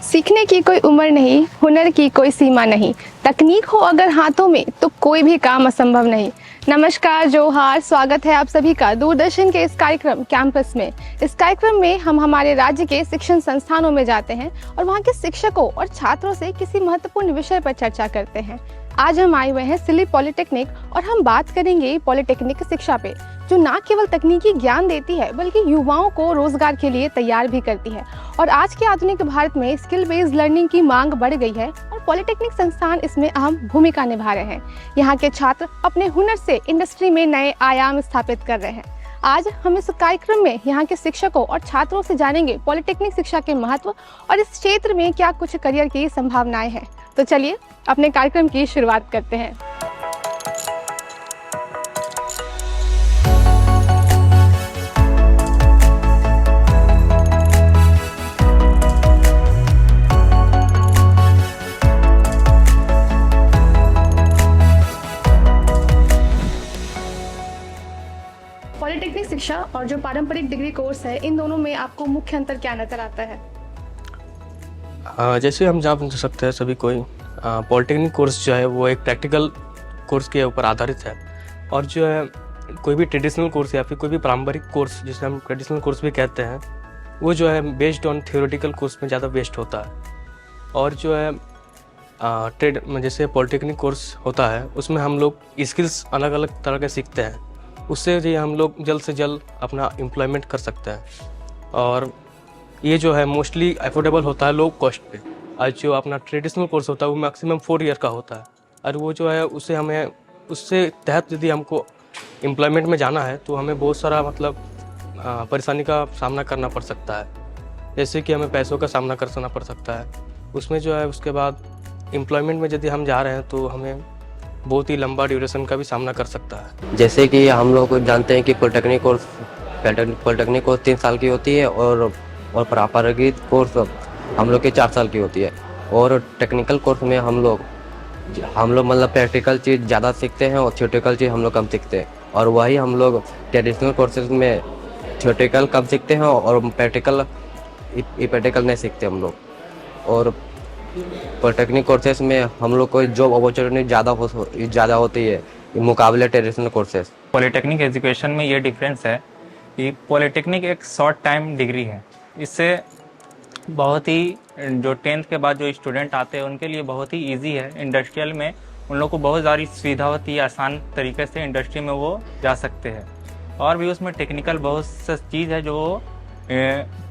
सीखने की कोई उम्र नहीं, हुनर की कोई सीमा नहीं, तकनीक हो अगर हाथों में तो कोई भी काम असंभव नहीं। नमस्कार, जोहार, स्वागत है आप सभी का दूरदर्शन के इस कार्यक्रम कैंपस में। इस कार्यक्रम में हम हमारे राज्य के शिक्षण संस्थानों में जाते हैं और वहाँ के शिक्षकों और छात्रों से किसी महत्वपूर्ण विषय पर चर्चा करते हैं। आज हम आए हुए हैं सिली पॉलिटेक्निक और हम बात करेंगे पॉलिटेक्निक शिक्षा पे, जो ना केवल तकनीकी ज्ञान देती है बल्कि युवाओं को रोजगार के लिए तैयार भी करती है। और आज के आधुनिक भारत में स्किल बेस्ड लर्निंग की मांग बढ़ गई है और पॉलिटेक्निक संस्थान इसमें अहम भूमिका निभा रहे हैं। यहाँ के छात्र अपने हुनर से इंडस्ट्री में नए आयाम स्थापित कर रहे हैं। आज हम इस कार्यक्रम में यहाँ के शिक्षकों और छात्रों से जानेंगे पॉलिटेक्निक शिक्षा के महत्व और इस क्षेत्र में क्या कुछ करियर की संभावनाएं हैं। तो चलिए अपने कार्यक्रम की शुरुआत करते हैं। पॉलिटेक्निक शिक्षा और जो पारंपरिक डिग्री कोर्स है, इन दोनों में आपको मुख्य अंतर क्या नजर आता है? जैसे हम जान सकते हैं सभी कोई पॉलिटेक्निक कोर्स जो है वो एक प्रैक्टिकल कोर्स के ऊपर आधारित है। और जो है कोई भी ट्रेडिशनल कोर्स या फिर कोई भी पारंपरिक कोर्स जिसे हम ट्रेडिशनल कोर्स भी कहते हैं, वो जो है बेस्ड ऑन थियोरेटिकल कोर्स में ज़्यादा बेस्ड होता है। और जो है जैसे पॉलिटेक्निक कोर्स होता है उसमें हम लोग स्किल्स अलग अलग तरह के सीखते हैं, उससे जो हम लोग जल्द से जल्द अपना एम्प्लॉयमेंट कर सकते हैं। और ये जो है मोस्टली अफोर्डेबल होता है लो कॉस्ट पे। और जो अपना ट्रेडिशनल कोर्स होता है वो मैक्सिमम 4 ईयर का होता है। और वो जो है उससे तहत यदि हमको एम्प्लॉयमेंट में जाना है तो हमें बहुत सारा परेशानी का सामना करना पड़ सकता है। जैसे कि हमें पैसों का सामना करना पड़ सकता है उसमें जो है। उसके बाद एम्प्लॉयमेंट में यदि हम जा रहे हैं तो हमें बहुत ही लंबा ड्यूरेशन का भी सामना कर सकता है। जैसे कि हम लोग जानते हैं कि पॉलिटेक्निक कोर्स 3 साल की होती है और पारंपरिक कोर्स हम लोग के 4 साल की होती है। और टेक्निकल कोर्स में हम लोग मतलब प्रैक्टिकल चीज़ ज़्यादा सीखते हैं और थ्योरेटिकल चीज़ हम लोग कम सीखते हैं। और वही हम लोग ट्रेडिशनल कोर्सेज में थ्योरेटिकल कम सीखते हैं और प्रैक्टिकल नहीं सीखते हम लोग। और पॉलिटेक्निक कोर्सेज में हम लोग को जॉब अपॉर्चुनिटी ज़्यादा होती है मुकाबले ट्रेडिशनल कोर्सेज। पॉलिटेक्निक एजुकेशन में ये डिफरेंस है कि पॉलिटेक्निक एक शॉर्ट टाइम डिग्री है। इससे बहुत ही जो 10th के बाद जो स्टूडेंट आते हैं उनके लिए बहुत ही इजी है। इंडस्ट्रियल में उन लोग को बहुत सारी सुविधा होती है, आसान तरीके से इंडस्ट्री में वो जा सकते हैं। और भी उसमें टेक्निकल बहुत सा चीज़ है जो वो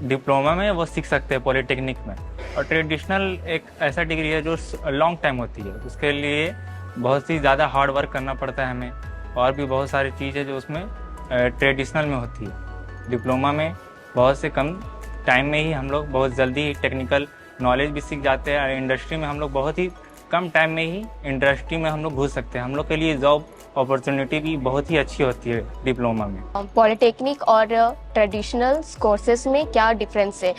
डिप्लोमा में वो सीख सकते हैं पॉलिटेक्निक में। और ट्रेडिशनल एक ऐसा डिग्री है जो लॉन्ग टाइम होती है, उसके लिए बहुत ही ज़्यादा हार्ड वर्क करना पड़ता है हमें। और भी बहुत सारी चीज़ है जो उसमें ट्रेडिशनल में होती है। डिप्लोमा में बहुत से कम टाइम में ही हम लोग बहुत जल्दी टेक्निकल नॉलेज भी सीख जाते हैं। इंडस्ट्री में हम लोग बहुत ही कम टाइम में ही इंडस्ट्री में हम लोग घुस सकते हैं। हम लोग के लिए जॉब अपॉर्चुनिटी भी बहुत ही अच्छी होती है डिप्लोमा में। पॉलिटेक्निक और ट्रेडिशनल कोर्सेज में क्या डिफरेंस है?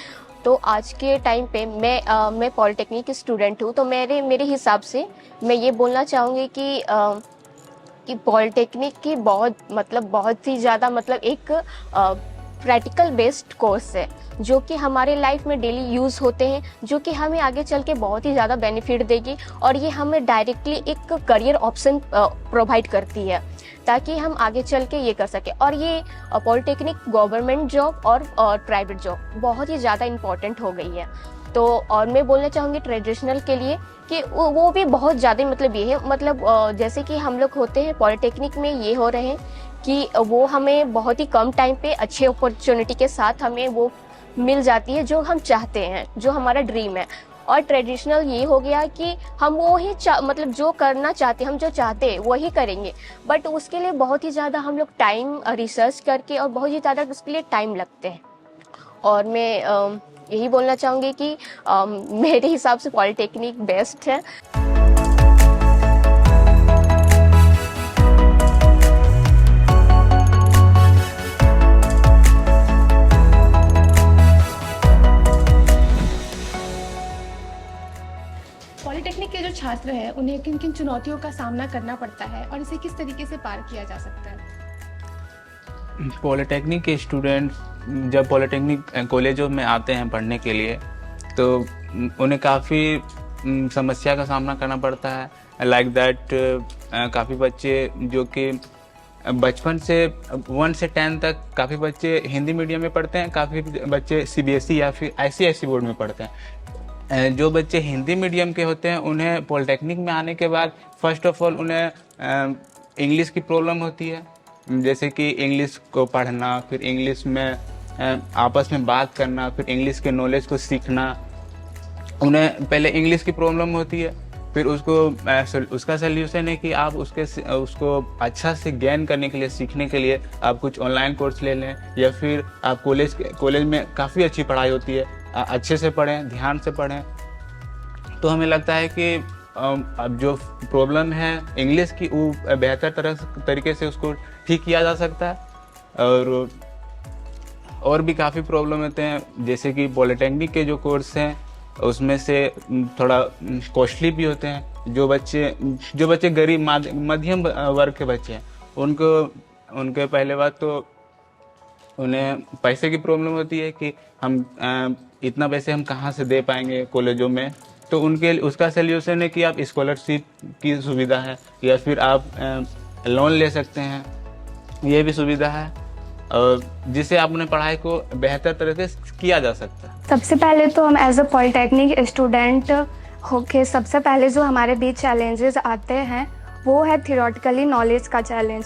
तो आज के टाइम पे मैं पॉलिटेक्निक की स्टूडेंट हूँ, तो मेरे हिसाब से मैं ये बोलना चाहूँगी कि पॉलिटेक्निक की बहुत ही ज़्यादा एक प्रैक्टिकल बेस्ड कोर्स है जो कि हमारे लाइफ में डेली यूज़ होते हैं, जो कि हमें आगे चल के बहुत ही ज़्यादा बेनिफिट देगी। और ये हमें डायरेक्टली एक करियर ऑप्शन प्रोवाइड करती है ताकि हम आगे चल के ये कर सकें। और ये पॉलिटेक्निक गवर्नमेंट जॉब और प्राइवेट जॉब बहुत ही ज़्यादा इम्पॉर्टेंट हो गई है। तो और मैं बोलना चाहूँगी ट्रेडिशनल के लिए कि वो भी बहुत ज़्यादा ये है जैसे कि हम लोग होते हैं पॉलिटेक्निक में ये हो रहे हैं कि वो हमें बहुत ही कम टाइम पे अच्छे अपॉर्चुनिटी के साथ हमें वो मिल जाती है जो हम चाहते हैं, जो हमारा ड्रीम है। और ट्रेडिशनल ये हो गया कि हम वो ही जो करना चाहते हैं, हम जो चाहते हैं वही करेंगे, बट उसके लिए बहुत ही ज़्यादा हम लोग टाइम रिसर्च करके और बहुत ही ज़्यादा उसके लिए टाइम लगते हैं। और मैं यही बोलना चाहूँगी कि मेरे हिसाब से पॉलिटेक्निक बेस्ट है। पॉलिटेक्निक के जो छात्र हैं उन्हें किन किन चुनौतियों का सामना करना पड़ता है और इसे किस तरीके से पार किया जा सकता है? पॉलिटेक्निक के स्टूडेंट जब पॉलिटेक्निक कॉलेजों में आते हैं पढ़ने के लिए तो उन्हें काफ़ी समस्या का सामना करना पड़ता है। लाइक दैट काफ़ी बच्चे जो कि बचपन से 1 से 10 तक काफ़ी बच्चे हिंदी मीडियम में पढ़ते हैं, काफ़ी बच्चे सीबीएसई या फिर आईसीएसई बोर्ड में पढ़ते हैं। जो बच्चे हिंदी मीडियम के होते हैं उन्हें पॉलिटेक्निक में आने के बाद फर्स्ट ऑफ ऑल उन्हें इंग्लिश की प्रॉब्लम होती है, जैसे कि इंग्लिश को पढ़ना, फिर इंग्लिश में आपस में बात करना, फिर इंग्लिश के नॉलेज को सीखना। उन्हें पहले इंग्लिश की प्रॉब्लम होती है, फिर उसका सल्यूशन है कि आप उसको अच्छा से गेन करने के लिए, सीखने के लिए आप कुछ ऑनलाइन कोर्स ले लें, या फिर आप कॉलेज में काफ़ी अच्छी पढ़ाई होती है, अच्छे से पढ़ें, ध्यान से पढ़ें। तो हमें लगता है कि अब जो प्रॉब्लम है इंग्लिश की वो बेहतर तरीके से उसको ठीक किया जा सकता है। और भी काफ़ी प्रॉब्लम होते हैं, जैसे कि पॉलिटेक्निक के जो कोर्स हैं उसमें से थोड़ा कॉस्टली भी होते हैं। जो बच्चे गरीब मध्यम वर्ग के बच्चे हैं उनके पहले बात तो उन्हें पैसे की प्रॉब्लम होती है कि हम इतना पैसे हम कहाँ से दे पाएंगे कॉलेजों में। तो उसका सल्यूशन है कि आप स्कॉलरशिप की सुविधा है, या फिर आप लोन ले सकते हैं, ये भी सुविधा है, और जिससे आप अपने पढ़ाई को बेहतर तरीके से किया जा सकता है। सबसे पहले तो हम एज अ पॉलिटेक्निक स्टूडेंट होके सबसे पहले जो हमारे बीच चैलेंजेस आते हैं वो है थियोरेटिकली नॉलेज का चैलेंज।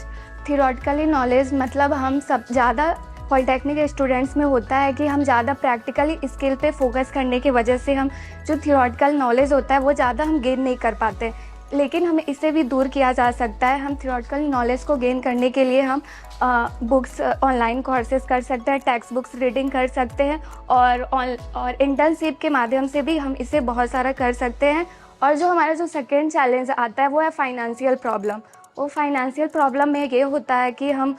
थियोरेटिकली नॉलेज मतलब हम सब ज़्यादा पॉलिटेक्निक स्टूडेंट्स में होता है कि हम ज़्यादा प्रैक्टिकली स्किल पे फोकस करने की वजह से हम जो थियोरेटिकल नॉलेज होता है वो ज़्यादा हम गेन नहीं कर पाते, लेकिन हमें इसे भी दूर किया जा सकता है। हम थियोरेटिकल नॉलेज को गेन करने के लिए हम बुक्स ऑनलाइन कोर्सेज कर सकते हैं, टेक्स्ट बुक्स रीडिंग कर सकते हैं, और इंटर्नशिप के माध्यम से भी हम इसे बहुत सारा कर सकते हैं। और जो हमारा जो सेकेंड चैलेंज आता है वो है फाइनेंशियल प्रॉब्लम। वो फाइनेंशियल प्रॉब्लम में ये होता है कि हम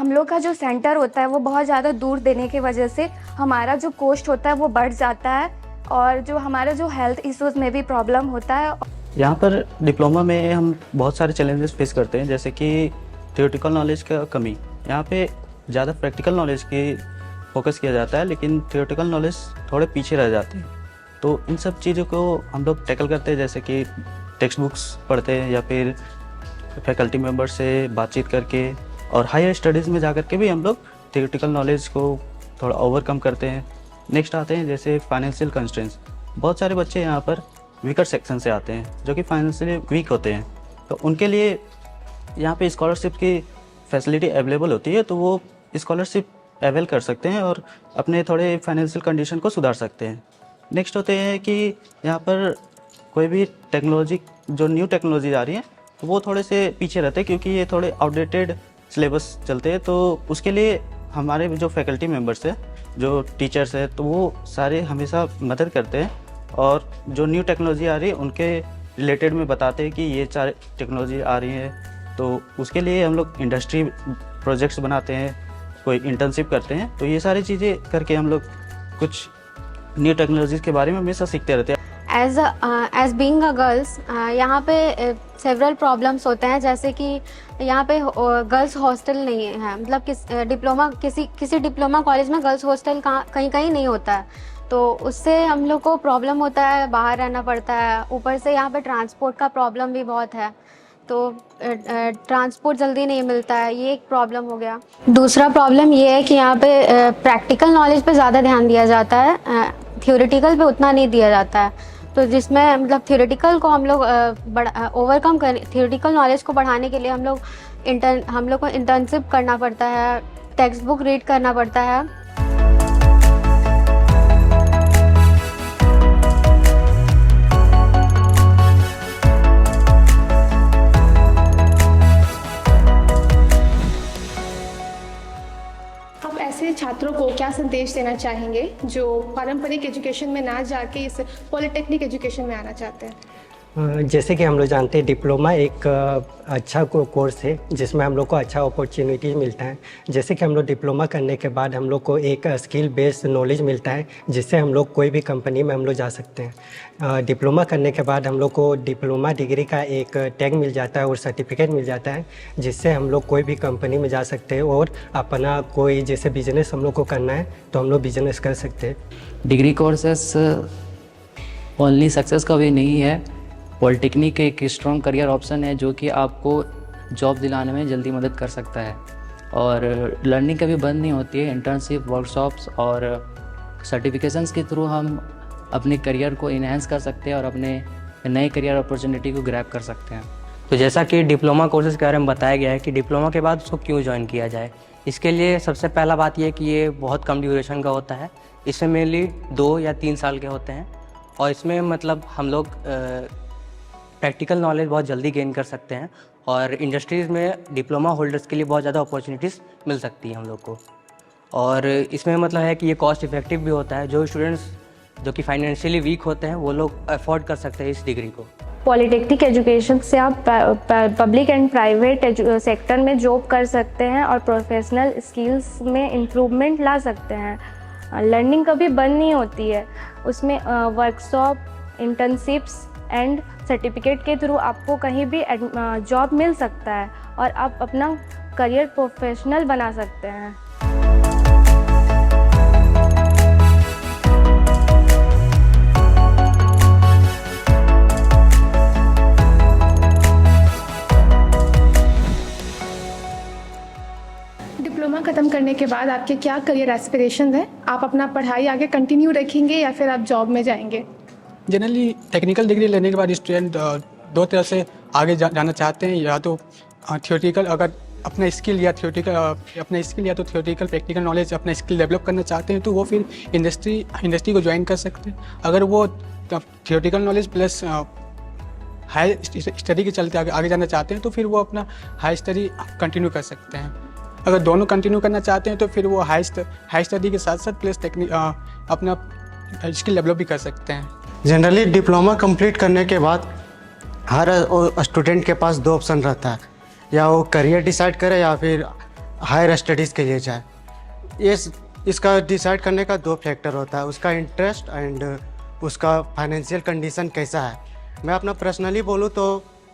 लोग का जो सेंटर होता है वो बहुत ज़्यादा दूर देने की वजह से हमारा जो कॉस्ट होता है वो बढ़ जाता है, और जो हमारा जो हेल्थ इश्यूज़ में भी प्रॉब्लम होता है। यहाँ पर डिप्लोमा में हम बहुत सारे चैलेंजेस फेस करते हैं, जैसे कि थियोरेटिकल नॉलेज का कमी। यहाँ पे ज़्यादा प्रैक्टिकल नॉलेज की फोकस किया जाता है, लेकिन थियोरेटिकल नॉलेज थोड़े पीछे रह जाते हैं। तो इन सब चीज़ों को हम लोग टैकल करते हैं, जैसे कि टेक्स्ट बुक्स पढ़ते हैं या फिर फैकल्टी मेम्बर से बातचीत करके, और हायर स्टडीज़ में जा कर के भी हम लोग थियोरेटिकल नॉलेज को थोड़ा ओवरकम करते हैं। नेक्स्ट आते हैं जैसे फाइनेंशियल कंस्ट्रेंट्स। बहुत सारे बच्चे यहाँ पर वीकर सेक्शन से आते हैं जो कि फाइनेंशियली वीक होते हैं, तो उनके लिए यहाँ पे स्कॉलरशिप की फैसिलिटी अवेलेबल होती है, तो वो स्कॉलरशिप अवेल कर सकते हैं और अपने थोड़े फाइनेंशियल कंडीशन को सुधार सकते हैं। नेक्स्ट होते हैं कि यहाँ पर कोई भी टेक्नोलॉजी, जो न्यू टेक्नोलॉजी आ रही है वो थोड़े से पीछे रहते हैं, क्योंकि ये थोड़े आउटडेटेड सिलेबस चलते हैं। तो उसके लिए हमारे जो फैकल्टी मेम्बर्स हैं, जो टीचर्स हैं, तो वो सारे हमेशा मदद करते हैं, और जो न्यू टेक्नोलॉजी आ रही है उनके रिलेटेड में बताते हैं कि ये सारे टेक्नोलॉजी आ रही है। तो उसके लिए हम लोग इंडस्ट्री प्रोजेक्ट्स बनाते हैं, कोई इंटर्नशिप करते हैं। तो ये सारी चीज़ें करके हम लोग कुछ न्यू टेक्नोलॉजीज़ के बारे में हमेशा सीखते रहते हैं। एज बीइंग अ गर्ल्स यहाँ पे सेवरल प्रॉब्लम्स होते हैं, जैसे कि यहाँ पे गर्ल्स हॉस्टल नहीं है, मतलब किसी डिप्लोमा कॉलेज में गर्ल्स हॉस्टल कहीं नहीं होता है, तो उससे हम लोग को प्रॉब्लम होता है, बाहर रहना पड़ता है। ऊपर से यहाँ पे ट्रांसपोर्ट का प्रॉब्लम भी बहुत है, तो ट्रांसपोर्ट जल्दी नहीं मिलता है, ये एक प्रॉब्लम हो गया। दूसरा प्रॉब्लम ये है कि यहाँ पे प्रैक्टिकल नॉलेज पे ज़्यादा ध्यान दिया जाता है, थियोरेटिकल पे उतना नहीं दिया जाता है। तो जिसमें मतलब थियोरेटिकल को हम लोग ओवरकम कर, थियोरेटिकल नॉलेज को बढ़ाने के लिए हम लोग को इंटर्नशिप करना पड़ता है, टेक्स्ट बुक रीड करना पड़ता है। छात्रों को क्या संदेश देना चाहेंगे जो पारंपरिक एजुकेशन में ना जाके इस पॉलिटेक्निक एजुकेशन में आना चाहते हैं? जैसे कि हम लोग जानते हैं डिप्लोमा एक अच्छा कोर्स है जिसमें हम लोग को अच्छा अपॉर्चुनिटी मिलता है। जैसे कि हम लोग डिप्लोमा करने के बाद हम लोग को एक स्किल बेस्ड नॉलेज मिलता है, जिससे हम लोग कोई भी कंपनी में हम लोग जा सकते हैं। डिप्लोमा करने के बाद हम लोग को डिप्लोमा डिग्री का एक टैग मिल जाता है और सर्टिफिकेट मिल जाता है, जिससे हम लोग कोई भी कंपनी में जा सकते हैं और अपना कोई जैसे बिजनेस हम लोग को करना है तो हम लोग बिजनेस कर सकते हैं। डिग्री कोर्सेस ओनली सक्सेस का वे नहीं है, पॉलिटेक्निक एक स्ट्रॉन्ग करियर ऑप्शन है जो कि आपको जॉब दिलाने में जल्दी मदद कर सकता है। और लर्निंग कभी बंद नहीं होती है। इंटर्नशिप, वर्कशॉप्स और सर्टिफिकेशंस के थ्रू हम अपने करियर को इन्हेंस कर सकते हैं और अपने नए करियर अपॉर्चुनिटी को ग्रैब कर सकते हैं। तो जैसा कि डिप्लोमा कोर्सेज़ के बारे में बताया गया है कि डिप्लोमा के बाद उसको क्यों ज्वाइन किया जाए, इसके लिए सबसे पहला बात ये है कि ये बहुत कम ड्यूरेशन का होता है। इसमें मेनली 2 या 3 साल के होते हैं और इसमें मतलब हम लोग प्रैक्टिकल नॉलेज बहुत जल्दी गेन कर सकते हैं और इंडस्ट्रीज़ में डिप्लोमा होल्डर्स के लिए बहुत ज़्यादा अपॉर्चुनिटीज़ मिल सकती है हम लोग को। और इसमें मतलब है कि ये कॉस्ट इफ़ेक्टिव भी होता है। जो स्टूडेंट्स जो कि फाइनेंशियली वीक होते हैं वो लोग अफोर्ड कर सकते हैं इस डिग्री को। पॉलिटेक्निक एजुकेशन से आप पब्लिक एंड प्राइवेट सेक्टर में जॉब कर सकते हैं और प्रोफेशनल स्किल्स में इम्प्रूवमेंट ला सकते हैं। लर्निंग कभी बंद नहीं होती है, उसमें वर्कशॉप, इंटर्नशिप्स एंड सर्टिफिकेट के थ्रू आपको कहीं भी जॉब मिल सकता है और आप अपना करियर प्रोफेशनल बना सकते हैं। डिप्लोमा ख़त्म करने के बाद आपके क्या करियर एस्पिरेशंस हैं? आप अपना पढ़ाई आगे कंटिन्यू रखेंगे या फिर आप जॉब में जाएंगे? जनरली टेक्निकल डिग्री लेने के बाद स्टूडेंट 2 तरह से आगे जाना चाहते हैं, या तो थियोरेटिकल अगर अपना स्किल या तो थियोरेटिकल प्रैक्टिकल नॉलेज अपना स्किल डेवलप करना चाहते हैं तो वो फिर इंडस्ट्री को ज्वाइन कर सकते हैं। अगर वो theoretical knowledge plus high study के चलते आगे जाना चाहते हैं तो फिर वो अपना हाई स्टडी कंटिन्यू कर सकते हैं। अगर दोनों कंटिन्यू करना चाहते हैं तो फिर वो हाई स्टडी के साथ साथ प्लस अपना स्किल डेवलप भी कर सकते हैं। जनरली डिप्लोमा कंप्लीट करने के बाद हर स्टूडेंट के पास 2 ऑप्शन रहता है, या वो करियर डिसाइड करे या फिर हायर स्टडीज़ के लिए जाए। इसका डिसाइड करने का 2 फैक्टर होता है, उसका इंटरेस्ट एंड उसका फाइनेंशियल कंडीशन कैसा है। मैं अपना पर्सनली बोलूँ तो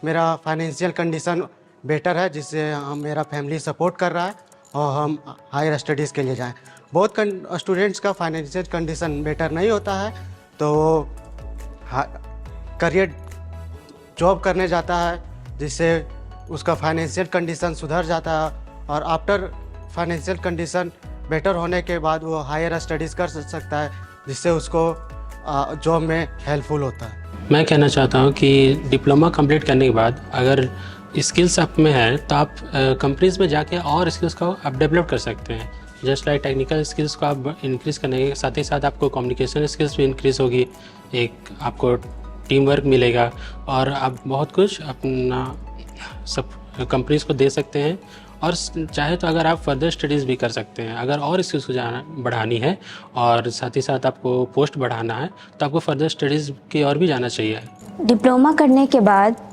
मेरा फाइनेंशियल कंडीशन बेटर है, जिससे मेरा फैमिली सपोर्ट कर रहा है और हम हायर स्टडीज़ के लिए जाएं। बहुत स्टूडेंट्स का फाइनेंशियल कंडीशन बेटर नहीं होता है तो वो करियर जॉब करने जाता है, जिससे उसका फाइनेंशियल कंडीशन सुधर जाता है और आफ्टर फाइनेंशियल कंडीशन बेटर होने के बाद वो हायर स्टडीज़ कर सकता है, जिससे उसको जॉब में हेल्पफुल होता है। मैं कहना चाहता हूँ कि डिप्लोमा कंप्लीट करने के बाद अगर स्किल्स आप में है तो आप कंपनीज में जाके और स्किल्स को आप डेवलप कर सकते हैं। जस्ट लाइक टेक्निकल स्किल्स को आप इंक्रीज़ करने के साथ ही साथ आपको कम्युनिकेशन स्किल्स भी इंक्रीज़ होगी, एक आपको टीम वर्क मिलेगा और आप बहुत कुछ अपना सब कंपनीज को दे सकते हैं। और चाहे तो अगर आप फर्दर स्टडीज़ भी कर सकते हैं। अगर और स्किल्स को बढ़ानी है और साथ ही साथ आपको पोस्ट बढ़ाना है तो आपको फर्दर स्टडीज़ की ओर भी जाना चाहिए। डिप्लोमा करने के बाद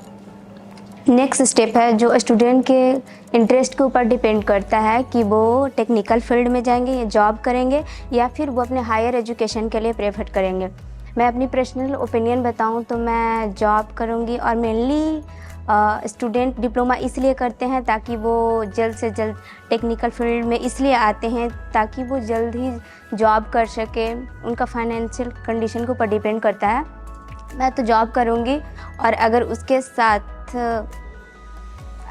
नेक्स्ट स्टेप है जो स्टूडेंट के इंटरेस्ट के ऊपर डिपेंड करता है कि वो टेक्निकल फील्ड में जाएंगे या जॉब करेंगे या फिर वो अपने हायर एजुकेशन के लिए प्रेफर करेंगे। मैं अपनी पर्सनल ओपिनियन बताऊं तो मैं जॉब करूंगी और मेनली स्टूडेंट डिप्लोमा इसलिए करते हैं ताकि वो जल्द से जल्द टेक्निकल फील्ड में इसलिए आते हैं ताकि वो जल्द ही जॉब कर सके। उनका फाइनेंशियल कंडीशन के ऊपर डिपेंड करता है। मैं तो जॉब करूंगी और अगर उसके साथ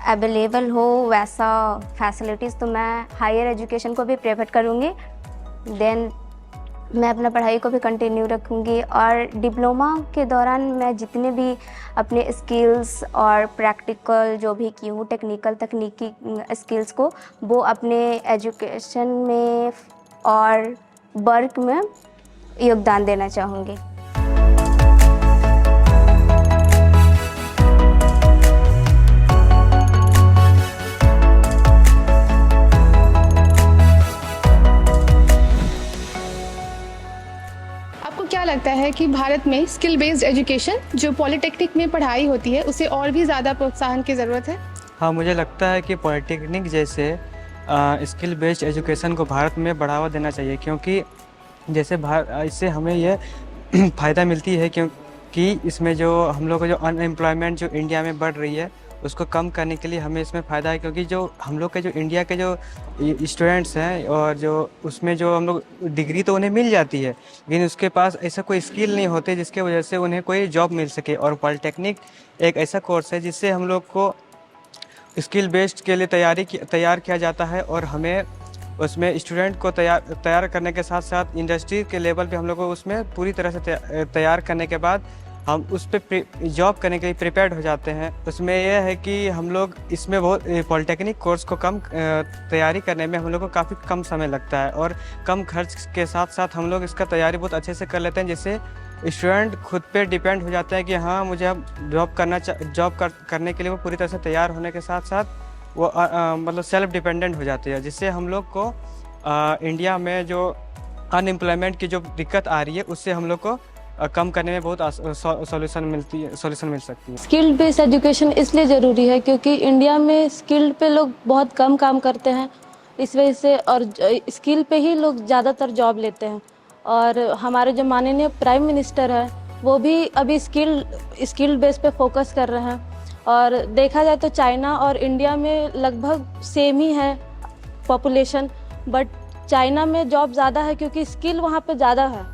अवेलेबल हो वैसा फैसिलिटीज़ तो मैं हायर एजुकेशन को भी प्रेफर करूंगी। देन मैं अपना पढ़ाई को भी कंटिन्यू रखूंगी और डिप्लोमा के दौरान मैं जितने भी अपने स्किल्स और प्रैक्टिकल जो भी की हूँ तकनीकी स्किल्स को वो अपने एजुकेशन में और वर्क में योगदान देना चाहूँगी। लगता है कि भारत में स्किल बेस्ड एजुकेशन जो पॉलिटेक्निक में पढ़ाई होती है उसे और भी ज़्यादा प्रोत्साहन की ज़रूरत है? हाँ, मुझे लगता है कि पॉलिटेक्निक जैसे स्किल बेस्ड एजुकेशन को भारत में बढ़ावा देना चाहिए, क्योंकि जैसे इससे हमें ये फ़ायदा मिलती है क्योंकि इसमें जो हम लोग को जो अनएम्प्लॉयमेंट जो इंडिया में बढ़ रही है उसको कम करने के लिए हमें इसमें फ़ायदा है, क्योंकि जो हम लोग के जो इंडिया के जो स्टूडेंट्स हैं और जो उसमें जो हम लोग डिग्री तो उन्हें मिल जाती है, लेकिन उसके पास ऐसा कोई स्किल नहीं होते जिसके वजह से उन्हें कोई जॉब मिल सके। और पॉलिटेक्निक एक ऐसा कोर्स है जिससे हम लोग को स्किल बेस्ड के लिए तैयार किया जाता है, और हमें उसमें स्टूडेंट को तैयार करने के साथ साथ इंडस्ट्री के लेवल पे हम लोग को उसमें पूरी तरह से तैयार करने के बाद हम उस पर जॉब करने के लिए प्रिपेयर्ड हो जाते हैं। उसमें यह है कि हम लोग इसमें बहुत पॉलिटेक्निक कोर्स को कम तैयारी करने में हम लोग को काफ़ी कम समय लगता है, और कम खर्च के साथ साथ हम लोग इसका तैयारी बहुत अच्छे से कर लेते हैं, जिससे स्टूडेंट खुद पे डिपेंड हो जाता है कि हाँ मुझे अब जॉब करने के लिए वो पूरी तरह से तैयार होने के साथ साथ वो मतलब सेल्फ डिपेंडेंट हो जाती है, जिससे हम लोग को इंडिया में जो अनएम्प्लॉयमेंट की जो दिक्कत आ रही है उससे हम लोग को कम करने में बहुत सॉल्यूशन मिल सकती है। स्किल्ड बेस्ड एजुकेशन इसलिए ज़रूरी है क्योंकि इंडिया में स्किल्ड पे लोग बहुत कम काम करते हैं, इस वजह से, और स्किल पे ही लोग ज़्यादातर जॉब लेते हैं। और हमारे जो माननीय प्राइम मिनिस्टर है वो भी अभी स्किल बेस पे फोकस कर रहे हैं। और देखा जाए तो चाइना और इंडिया में लगभग सेम ही है पॉपुलेशन, बट चाइना में जॉब ज़्यादा है क्योंकि स्किल वहाँ पे ज़्यादा है,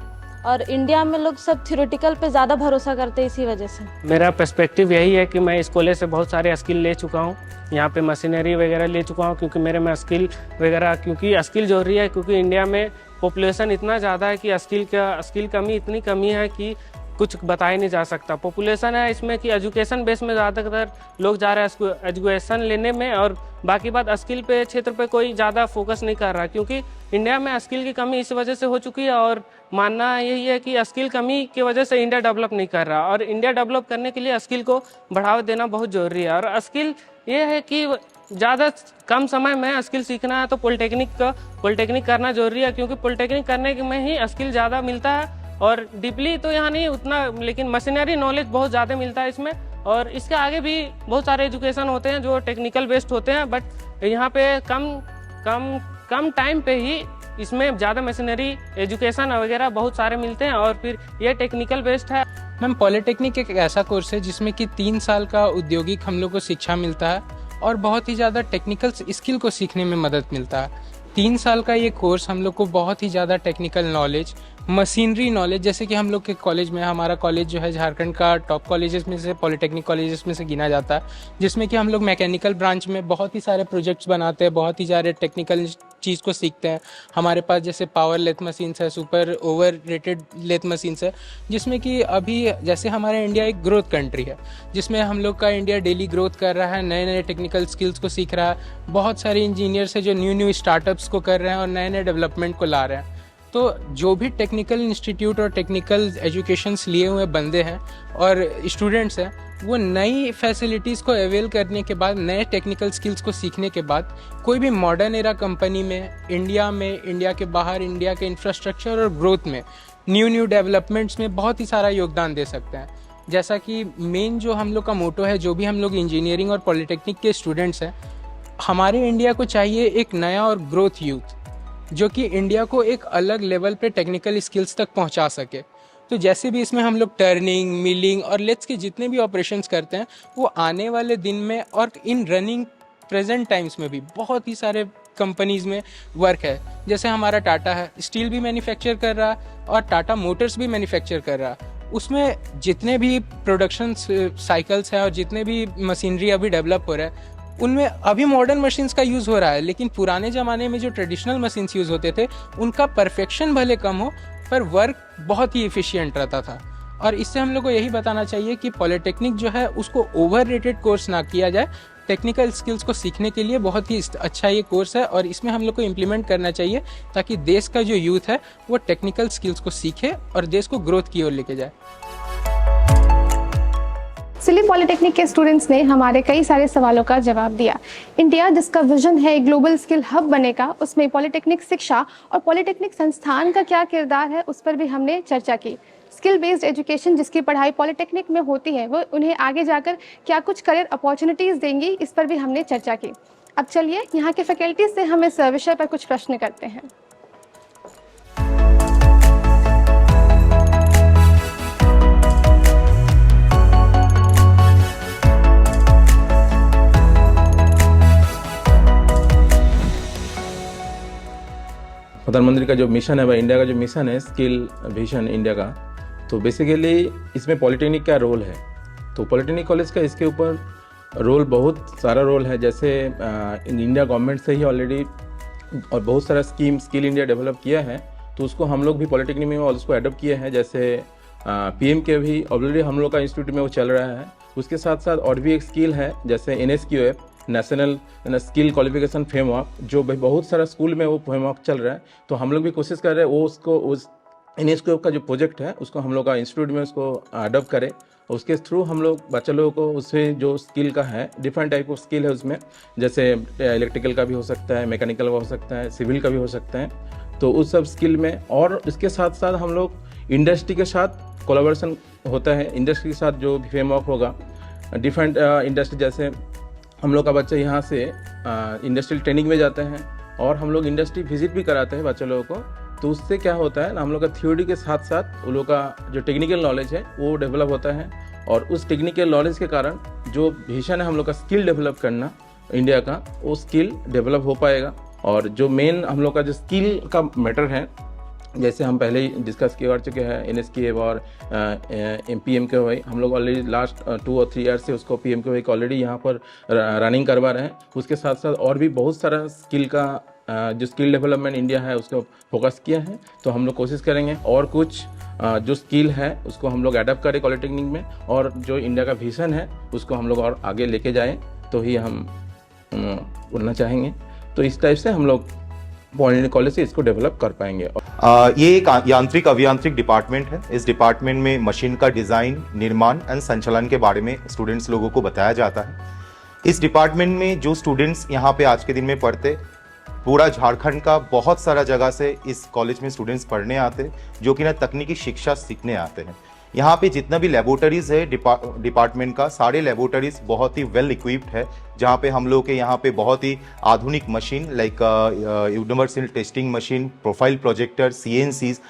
और इंडिया में लोग सब थ्योरेटिकल पे ज़्यादा भरोसा करते हैं, इसी वजह से। मेरा पर्सपेक्टिव यही है कि मैं इस कॉलेज से बहुत सारे स्किल ले चुका हूँ, यहाँ पे मशीनरी वगैरह ले चुका हूँ, क्योंकि मेरे में स्किल वगैरह, क्योंकि स्किल जरूरी है, क्योंकि इंडिया में पॉपुलेशन इतना ज़्यादा है कि स्किल कमी इतनी कमी है कि कुछ बताया नहीं जा सकता। पॉपुलेशन है इसमें कि एजुकेशन बेस में ज़्यादातर लोग जा रहे हैं एजुकेशन लेने में, और बाकी बात स्किल पे क्षेत्र पे कोई ज़्यादा फोकस नहीं कर रहा, क्योंकि इंडिया में स्किल की कमी इस वजह से हो चुकी है। और मानना यही है कि स्किल कमी की वजह से इंडिया डेवलप नहीं कर रहा, और इंडिया डेवलप करने के लिए स्किल को बढ़ावा देना बहुत ज़रूरी है। और स्किल ये है कि ज़्यादा कम समय में स्किल सीखना है तो पॉलिटेक्निक करना जरूरी है, क्योंकि पॉलिटेक्निक करने में ही स्किल ज़्यादा मिलता है, और डीपली तो यहाँ नहीं उतना, लेकिन मशीनरी नॉलेज बहुत ज़्यादा मिलता है इसमें। और इसके आगे भी बहुत सारे एजुकेशन होते हैं जो टेक्निकल बेस्ड होते हैं, बट यहाँ पे कम टाइम पे ही इसमें ज़्यादा मशीनरी एजुकेशन वगैरह बहुत सारे मिलते हैं, और फिर ये टेक्निकल बेस्ड है। मैम, पॉलिटेक्निक एक ऐसा कोर्स है जिसमें कि 3 साल का औद्योगिक हम लोग को शिक्षा मिलता है, और बहुत ही ज़्यादा टेक्निकल स्किल को सीखने में मदद मिलता है। 3 साल का ये कोर्स हम लोग को बहुत ही ज़्यादा टेक्निकल नॉलेज, मशीनरी नॉलेज, जैसे कि हम लोग के कॉलेज में, हमारा कॉलेज जो है झारखंड का टॉप कॉलेजेस में से, पॉलिटेक्निक कॉलेजेस में से गिना जाता है, जिसमें कि हम लोग मैकेनिकल ब्रांच में बहुत ही सारे प्रोजेक्ट्स बनाते हैं, बहुत ही सारे टेक्निकल चीज़ को सीखते हैं। हमारे पास जैसे पावर लेथ मशीन्स है, super overrated lathe machines है, जिसमें कि अभी जैसे हमारा इंडिया एक ग्रोथ कंट्री है, जिसमें हम लोग का इंडिया डेली ग्रोथ कर रहा है, नए नए टेक्निकल स्किल्स को सीख रहा है। बहुत सारे इंजीनियर्स है जो न्यू स्टार्टअप्स को कर रहे हैं और नए नए डेवलपमेंट को ला रहे हैं। तो जो भी टेक्निकल इंस्टीट्यूट और टेक्निकल एजुकेशंस लिए हुए बंदे हैं और स्टूडेंट्स हैं, वो नई फैसिलिटीज़ को अवेल करने के बाद, नए टेक्निकल स्किल्स को सीखने के बाद कोई भी मॉडर्न एरा कंपनी में, इंडिया के बाहर, इंडिया के इंफ्रास्ट्रक्चर और ग्रोथ में, न्यू डेवलपमेंट्स में बहुत ही सारा योगदान दे सकते हैं। जैसा कि मेन जो हम लोग का मोटो है, जो भी हम लोग इंजीनियरिंग और पॉलिटेक्निक के स्टूडेंट्स हैं, हमारे इंडिया को चाहिए एक नया और ग्रोथ यूथ, जो कि इंडिया को एक अलग लेवल पे टेक्निकल स्किल्स तक पहुंचा सके। तो जैसे भी इसमें हम लोग टर्निंग, मिलिंग और लेथ्स के जितने भी ऑपरेशंस करते हैं, वो आने वाले दिन में और इन रनिंग प्रेजेंट टाइम्स में भी बहुत ही सारे कंपनीज़ में वर्क है। जैसे हमारा टाटा है, स्टील भी मैन्युफैक्चर कर रहा और टाटा मोटर्स भी मैन्युफैक्चर कर रहा। उसमें जितने भी प्रोडक्शन साइकिल्स हैं और जितने भी मशीनरी अभी डेवलप हो रहा है, उनमें अभी मॉडर्न मशीन्स का यूज़ हो रहा है, लेकिन पुराने ज़माने में जो ट्रेडिशनल मशीन्स यूज़ होते थे, उनका परफेक्शन भले कम हो पर वर्क बहुत ही एफिशिएंट रहता था। और इससे हम लोग को यही बताना चाहिए कि पॉलिटेक्निक जो है उसको ओवर रेटेड कोर्स ना किया जाए। टेक्निकल स्किल्स को सीखने के लिए बहुत ही अच्छा ये कोर्स है, और इसमें हम लोग को इम्प्लीमेंट करना चाहिए ताकि देश का जो यूथ है वो टेक्निकल स्किल्स को सीखे और देश को ग्रोथ की ओर लेके जाए। सिली पॉलिटेक्निक के स्टूडेंट्स ने हमारे कई सारे सवालों का जवाब दिया। इंडिया जिसका विजन है ग्लोबल स्किल हब बने का, उसमें पॉलिटेक्निक शिक्षा और पॉलिटेक्निक संस्थान का क्या किरदार है, उस पर भी हमने चर्चा की। स्किल बेस्ड एजुकेशन जिसकी पढ़ाई पॉलिटेक्निक में होती है, वो उन्हें आगे जाकर क्या कुछ करियर अपॉर्चुनिटीज़ देंगी, इस पर भी हमने चर्चा की। अब चलिए यहाँ के फैकल्टीज से हम इस विषय पर कुछ प्रश्न करते हैं। प्रधानमंत्री का जो मिशन है वह इंडिया का जो मिशन है स्किल विजन इंडिया का, तो बेसिकली इसमें पॉलिटेक्निक का रोल है। तो पॉलिटेक्निक कॉलेज का इसके ऊपर रोल बहुत सारा रोल है। जैसे इंडिया गवर्नमेंट से ही ऑलरेडी और बहुत सारा स्कीम स्किल इंडिया डेवलप किया है, तो उसको हम लोग भी पॉलिटेक्निक में उसको एडॉप्ट किए हैं। जैसे पीएम के भी ऑलरेडी हम लोग का इंस्टीट्यूट में वो चल रहा है। उसके साथ साथ और भी एक स्किल है जैसे NSQF national skill qualification framework, जो भाई बहुत सारा स्कूल में वो फ्रेमवर्क चल रहा है। तो हम लोग भी कोशिश कर रहे हैं वो उसको उस NSQF का जो प्रोजेक्ट है उसको हम लोग का इंस्टीट्यूट में उसको अडॉप्ट करें। उसके थ्रू हम लोग बच्चे लोगों को उससे जो स्किल का है डिफरेंट टाइप ऑफ स्किल है उसमें, जैसे इलेक्ट्रिकल का भी हो सकता है, मैकेनिकल का हो सकता है, सिविल का भी हो सकता है। तो उस सब स्किल में और इसके साथ साथ हम लोग इंडस्ट्री के साथ कोलैबोरेशन होता है। इंडस्ट्री के साथ जो भी फ्रेमवर्क होगा डिफरेंट इंडस्ट्री, जैसे हम लोग का बच्चा यहाँ से इंडस्ट्रियल ट्रेनिंग में जाते हैं और हम लोग इंडस्ट्री विजिट भी कराते हैं बच्चे लोगों को। तो उससे क्या होता है ना, हम लोग का थ्योरी के साथ साथ उन लोग का जो टेक्निकल नॉलेज है वो डेवलप होता है। और उस टेक्निकल नॉलेज के कारण जो विजन है हम लोग का स्किल डेवलप करना इंडिया का, वो स्किल डेवलप हो पाएगा। और जो मेन हम लोग का जो स्किल का मैटर है, जैसे हम पहले ही डिस्कस किए चुके हैं NSQF और PMKVY, हम लोग ऑलरेडी लास्ट 2 और 3 ईयर से उसको PMKVY को ऑलरेडी यहाँ पर रनिंग करवा रहे हैं। उसके साथ साथ और भी बहुत सारा स्किल का जो स्किल डेवलपमेंट इंडिया है उसको फोकस किया है। तो हम लोग कोशिश करेंगे और कुछ जो स्किल है उसको हम लोग एडप्ट करें पॉलिटेक्निक में, और जो इंडिया का विजन है उसको हम लोग और आगे लेके जाएं, तो ही हम बोलना चाहेंगे। तो इस टाइप से हम लोग पॉलिटेक्निक कॉलेज से इसको डेवलप कर पाएंगे। ये एक यांत्रिक अभियांत्रिक डिपार्टमेंट है। इस डिपार्टमेंट में मशीन का डिज़ाइन, निर्माण एंड संचालन के बारे में स्टूडेंट्स लोगों को बताया जाता है। इस डिपार्टमेंट में जो स्टूडेंट्स यहाँ पे आज के दिन में पढ़ते, पूरा झारखंड का बहुत सारा जगह से इस कॉलेज में स्टूडेंट्स पढ़ने आते, जो कि ना तकनीकी शिक्षा सीखने आते हैं। यहाँ पे जितना भी लेबोरेटरीज है डिपार्टमेंट का, सारे लेबोरेटरीज बहुत ही वेल इक्विप्ड है, जहाँ पे हम लोग के यहाँ पे बहुत ही आधुनिक machine like universal testing machine, profile projector, CNCs,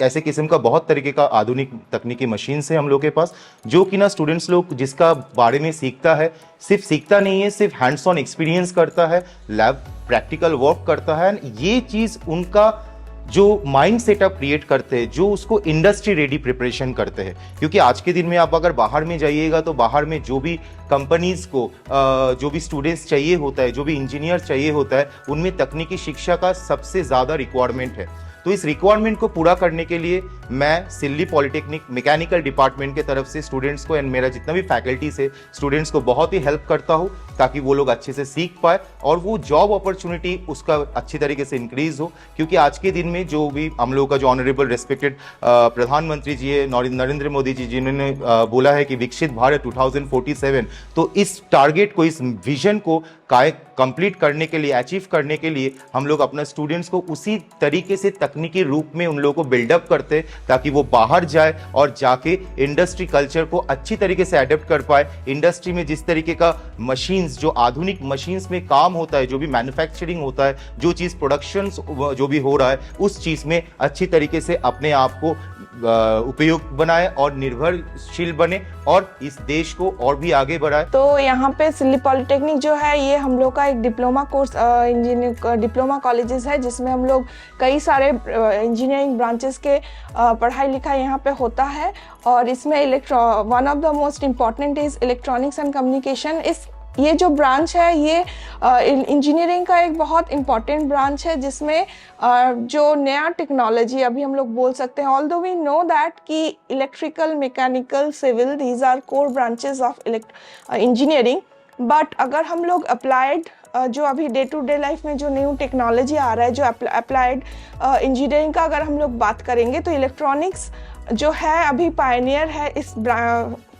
ऐसे किस्म का बहुत तरीके का आधुनिक तकनीकी मशीन है हम लोग के पास, जो कि ना स्टूडेंट्स लोग जिसका बारे में सीखता है, सिर्फ सीखता नहीं है, सिर्फ हैंड्स ऑन एक्सपीरियंस करता है, लैब प्रैक्टिकल वर्क करता है। ये चीज़ उनका जो माइंड सेटअप क्रिएट करते हैं, जो उसको इंडस्ट्री रेडी प्रिपरेशन करते हैं। क्योंकि आज के दिन में आप अगर बाहर में जाइएगा तो बाहर में जो भी कंपनीज को जो भी स्टूडेंट्स चाहिए होता है, जो भी इंजीनियर चाहिए होता है, उनमें तकनीकी शिक्षा का सबसे ज़्यादा रिक्वायरमेंट है। तो इस रिक्वायरमेंट को पूरा करने के लिए मैं सिल्ली पॉलिटेक्निक मैकेनिकल डिपार्टमेंट के तरफ से स्टूडेंट्स को एंड मेरा जितना भी फैकल्टीज है स्टूडेंट्स को बहुत ही हेल्प करता हूँ, ताकि वो लोग अच्छे से सीख पाए और वो जॉब अपॉर्चुनिटी उसका अच्छी तरीके से इंक्रीज हो। क्योंकि आज के दिन में जो भी हम लोग का जो ऑनरेबल रेस्पेक्टेड प्रधानमंत्री जी है नरेंद्र मोदी जी, जिन्होंने बोला है कि विकसित भारत 2047, तो इस टारगेट को, इस विजन को कंप्लीट करने के लिए, अचीव करने के लिए हम लोग अपने स्टूडेंट्स को उसी तरीके से तकनीकी रूप में उन लोगों को बिल्डअप करते, ताकि वो बाहर जाए और जाके इंडस्ट्री कल्चर को अच्छी तरीके से अडेप्ट कर पाए। इंडस्ट्री में जिस तरीके का मशीन्स, जो आधुनिक मशीन्स में काम होता है, जो भी मैन्युफैक्चरिंग होता है, जो चीज़ प्रोडक्शन जो भी हो रहा है, उस चीज़ में अच्छी तरीके से अपने आप को उपयुक्त बनाए और निर्भरशील बने और इस देश को और भी आगे बढ़ाए। तो यहाँ पे सिल्ली पॉलिटेक्निक जो है ये हम लोग का एक diploma course engineering diploma colleges है, जिसमें हम लोग कई सारे इंजीनियरिंग ब्रांचेस के पढ़ाई लिखाई यहाँ पे होता है। और इसमें one of the most important is electronics and communication. ये जो ब्रांच है ये इंजीनियरिंग का एक बहुत इम्पॉर्टेंट ब्रांच है, जिसमें जो नया टेक्नोलॉजी अभी हम लोग बोल सकते हैं, ऑल्दो वी नो दैट कि electrical, mechanical, civil, these are core branches of engineering. But अगर हम लोग अप्लाइड जो अभी डे टू डे लाइफ में जो न्यू टेक्नोलॉजी आ रहा है, जो अप्लाइड इंजीनियरिंग का अगर हम लोग बात करेंगे, तो इलेक्ट्रॉनिक्स जो है अभी पायनियर है इस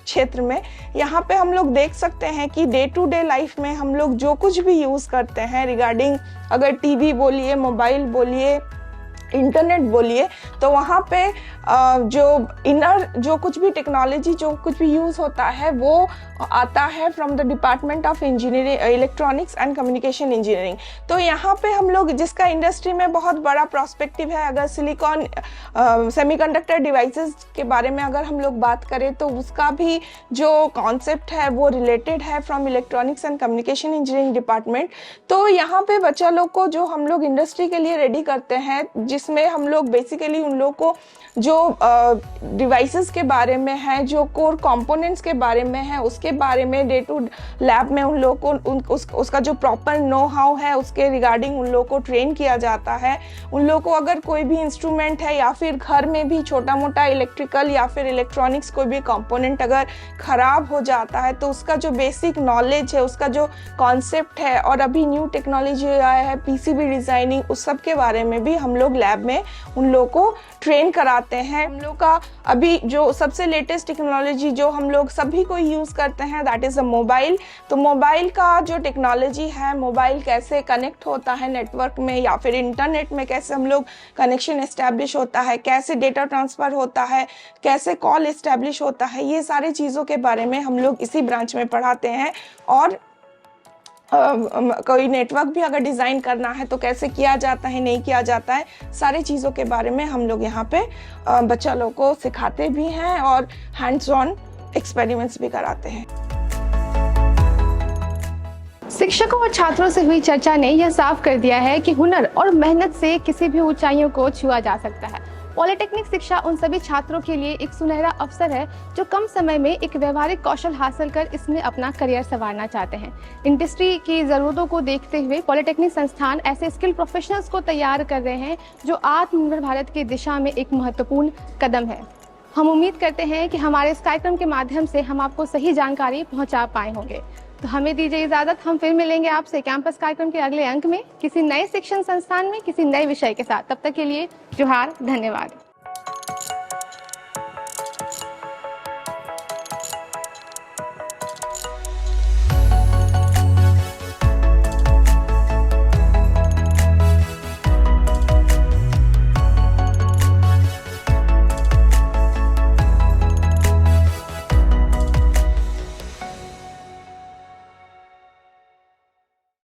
क्षेत्र में। यहाँ पे हम लोग देख सकते हैं कि डे टू डे लाइफ में हम लोग जो कुछ भी यूज़ करते हैं रिगार्डिंग, अगर टीवी बोलिए, मोबाइल बोलिए, इंटरनेट बोलिए, तो वहाँ पे जो इनर जो कुछ भी टेक्नोलॉजी जो कुछ भी यूज़ होता है वो आता है from the department of engineering electronics and communication engineering. तो यहाँ पे हम लोग जिसका इंडस्ट्री में बहुत बड़ा प्रॉस्पेक्टिव है, अगर सिलिकॉन सेमीकंडक्टर डिवाइसेस के बारे में अगर हम लोग बात करें तो उसका भी जो कॉन्सेप्ट है वो रिलेटेड है from electronics and communication engineering department. तो यहाँ पे बच्चा लोग को जो हम लोग इंडस्ट्री के लिए रेडी करते हैं, जिसमें हम लोग बेसिकली उन लोग को जो डिवाइसेस के बारे में है, जो कोर कंपोनेंट्स के बारे में है, उसके बारे में डे टू लैब में उन लोग को उसका जो प्रॉपर नो हाउ है उसके रिगार्डिंग उन लोग को ट्रेन किया जाता है। उन लोग को अगर कोई भी इंस्ट्रूमेंट है या फिर घर में भी छोटा मोटा इलेक्ट्रिकल या फिर इलेक्ट्रॉनिक्स कोई भी कंपोनेंट अगर ख़राब हो जाता है तो उसका जो बेसिक नॉलेज है, उसका जो कॉन्सेप्ट है, और अभी न्यू टेक्नोलॉजी आया है पीसीबी डिज़ाइनिंग, उस सब के बारे में भी हम लोग लैब में उन लोग को ट्रेन कराते हैं। हम लोग का अभी जो सबसे लेटेस्ट टेक्नोलॉजी जो हम लोग सभी को यूज़ करते हैं दैट इज़ अ मोबाइल। तो मोबाइल का जो टेक्नोलॉजी है, मोबाइल कैसे कनेक्ट होता है नेटवर्क में या फिर इंटरनेट में, कैसे हम लोग कनेक्शन इस्टेब्लिश होता है, कैसे डेटा ट्रांसफ़र होता है, कैसे कॉल इस्टेब्लिश होता है, ये सारी चीज़ों के बारे में हम लोग इसी ब्रांच में पढ़ाते हैं। और कोई नेटवर्क भी अगर डिज़ाइन करना है तो कैसे किया जाता है, नहीं किया जाता है, सारी चीज़ों के बारे में हम लोग यहाँ पे बच्चा लोग को सिखाते भी हैं और हैंड्स ऑन एक्सपेरिमेंट्स भी कराते हैं। शिक्षकों और छात्रों से हुई चर्चा ने यह साफ कर दिया है कि हुनर और मेहनत से किसी भी ऊंचाइयों को छुआ जा सकता है। पॉलिटेक्निक शिक्षा उन सभी छात्रों के लिए एक सुनहरा अवसर है जो कम समय में एक व्यवहारिक कौशल हासिल कर इसमें अपना करियर संवारना चाहते हैं। इंडस्ट्री की ज़रूरतों को देखते हुए पॉलिटेक्निक संस्थान ऐसे स्किल प्रोफेशनल्स को तैयार कर रहे हैं जो आत्मनिर्भर भारत की दिशा में एक महत्वपूर्ण कदम है। हम उम्मीद करते हैं कि हमारे इस कार्यक्रम के माध्यम से हम आपको सही जानकारी पहुँचा पाए होंगे। तो हमें दीजिए इजाज़त, हम फिर मिलेंगे आपसे कैंपस कार्यक्रम के अगले अंक में किसी नए शिक्षण संस्थान में किसी नए विषय के साथ। तब तक के लिए जोहार, धन्यवाद।